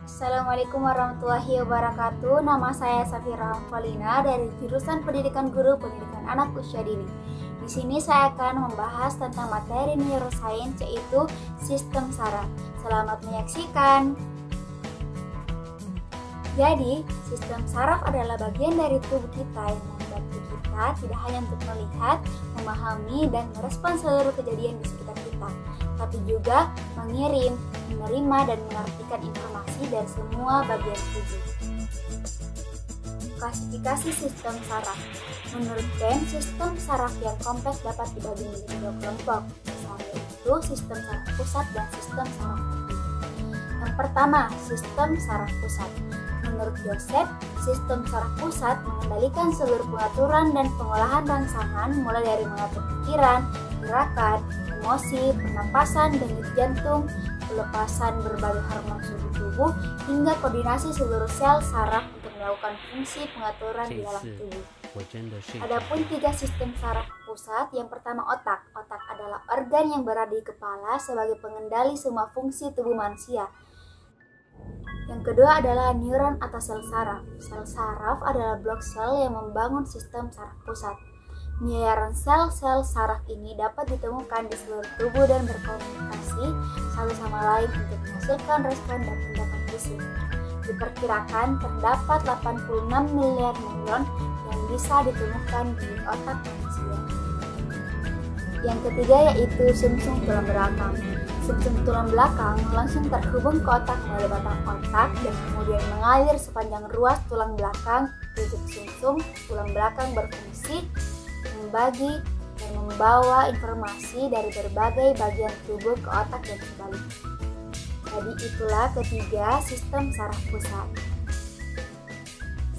Assalamualaikum warahmatullahi wabarakatuh. Nama saya Safira Polina dari jurusan Pendidikan Guru Pendidikan Anak Usia Dini. Di sini saya akan membahas tentang materi neuroscience, yaitu sistem saraf. Selamat menyaksikan. Jadi, sistem saraf adalah bagian dari tubuh kita yang membantu kita tidak hanya untuk melihat, memahami, dan merespon seluruh kejadian di sekitar kita, tapi juga mengirim, menerima, dan mengartikan informasi dari semua bagian tubuh. Klasifikasi sistem saraf. Menurut Venn, sistem saraf yang kompleks dapat dibagi menjadi dua kelompok, yaitu sistem saraf pusat dan sistem saraf tepi. Yang pertama, sistem saraf pusat. Menurut Joseph, sistem saraf pusat mengendalikan seluruh pengaturan dan pengolahan rangsangan, mulai dari mengatur pikiran, gerakan, emosi, pernapasan, denyut jantung, pelepasan berbagai hormon suhu tubuh, hingga koordinasi seluruh sel saraf untuk melakukan fungsi pengaturan di dalam tubuh. Adapun tiga sistem saraf pusat, yang pertama otak. Otak adalah organ yang berada di kepala sebagai pengendali semua fungsi tubuh manusia. Yang kedua adalah neuron atau sel saraf. Sel saraf adalah blok sel yang membangun sistem saraf pusat. Miliaran sel-sel saraf ini dapat ditemukan di seluruh tubuh dan berkomunikasi satu sama lain untuk menghasilkan respon dan tindakan fisik. Diperkirakan terdapat 86 miliar neuron yang bisa ditemukan di otak manusia. Yang ketiga yaitu sumsum tulang belakang. Sumsum tulang belakang langsung terhubung ke otak melalui batang otak dan kemudian mengalir sepanjang ruas tulang belakang. Titik sumsum tulang belakang berfungsi membagi dan membawa informasi dari berbagai bagian tubuh ke otak dan sebaliknya. Jadi itulah ketiga sistem saraf pusat.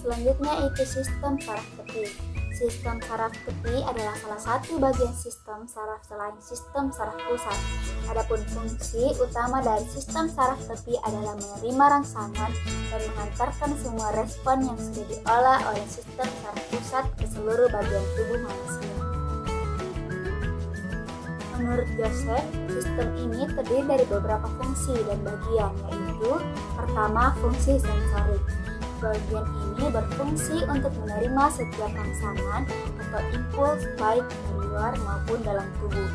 Selanjutnya itu sistem saraf tepi. Sistem saraf tepi adalah salah satu bagian sistem saraf selain sistem saraf pusat. Adapun fungsi utama dari sistem saraf tepi adalah menerima rangsangan dan mengantarkan semua respon yang sudah diolah oleh sistem saraf pusat ke seluruh bagian tubuh manusia. Menurut Joseph, sistem ini terdiri dari beberapa fungsi dan bagian, yaitu pertama, fungsi sensorik. Bagian ini berfungsi untuk menerima setiap rangsangan atau impuls baik dari luar maupun dalam tubuh.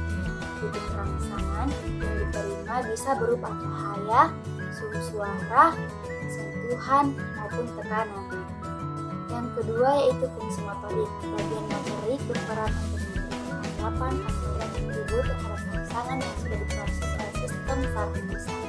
Titik rangsangan yang diterima bisa berupa cahaya, suhu suara, sentuhan, maupun tekanan. Yang kedua yaitu fungsi motorik. Bagian motorik berperan untuk memberikan tanggapan aturan tubuh terhadap rangsangan yang sudah diproses oleh sistem saraf pusat.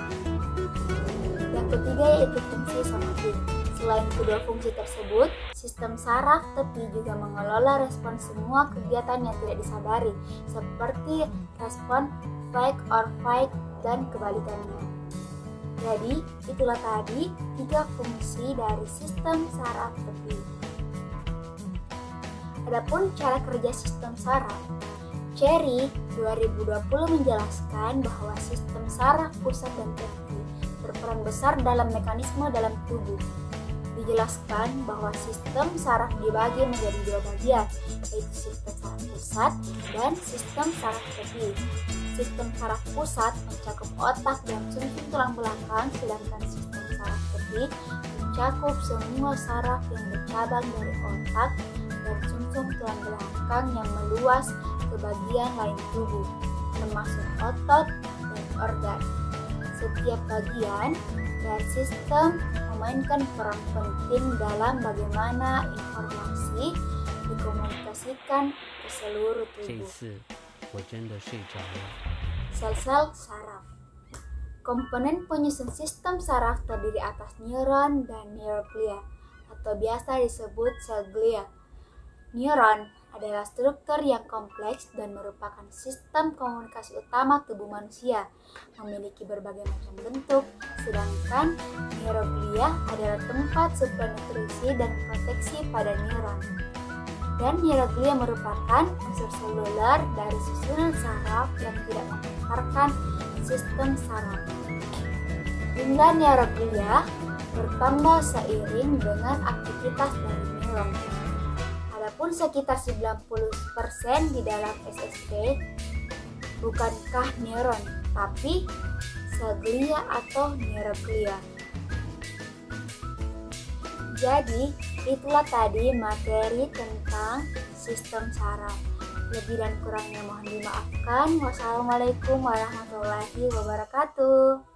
Yang ketiga yaitu fungsi somatik. Selain kedua fungsi tersebut, sistem saraf tepi juga mengelola respon semua kegiatan yang tidak disadari, seperti respon fight or flight dan kebalikannya. Jadi, itulah tadi tiga fungsi dari sistem saraf tepi. Adapun cara kerja sistem saraf, Cherry 2020 menjelaskan bahwa sistem saraf pusat dan tepi berperan besar dalam mekanisme dalam tubuh. Dijelaskan bahwa sistem saraf dibagi menjadi dua bagian, yaitu sistem saraf pusat dan sistem saraf tepi. Sistem saraf pusat mencakup otak dan sumsum tulang belakang, sedangkan sistem saraf tepi mencakup semua saraf yang bercabang dari otak dan sumsum tulang belakang yang meluas ke bagian lain tubuh, termasuk otot dan organ. Setiap bagian dari sistem memainkan peran penting dalam bagaimana informasi dikomunikasikan ke seluruh tubuh. Sel-sel saraf. Komponen penyusun sistem saraf terdiri atas neuron dan neuroglia, atau biasa disebut sel glia. Neuron adalah struktur yang kompleks dan merupakan sistem komunikasi utama tubuh manusia, memiliki berbagai macam bentuk, sedangkan neuroglia adalah tempat suplai nutrisi dan proteksi pada neuron. Dan neuroglia merupakan unsur seluler dari susunan saraf yang tidak menghantarkan sistem saraf. Jumlah neuroglia bertambah seiring dengan aktivitas dari neuron. Adapun sekitar 90% di dalam SSP bukankah neuron, tapi sel glia atau neuroglia. Jadi, itulah tadi materi tentang sistem saraf. Lebih dan kurangnya mohon dimaafkan. Wassalamualaikum warahmatullahi wabarakatuh.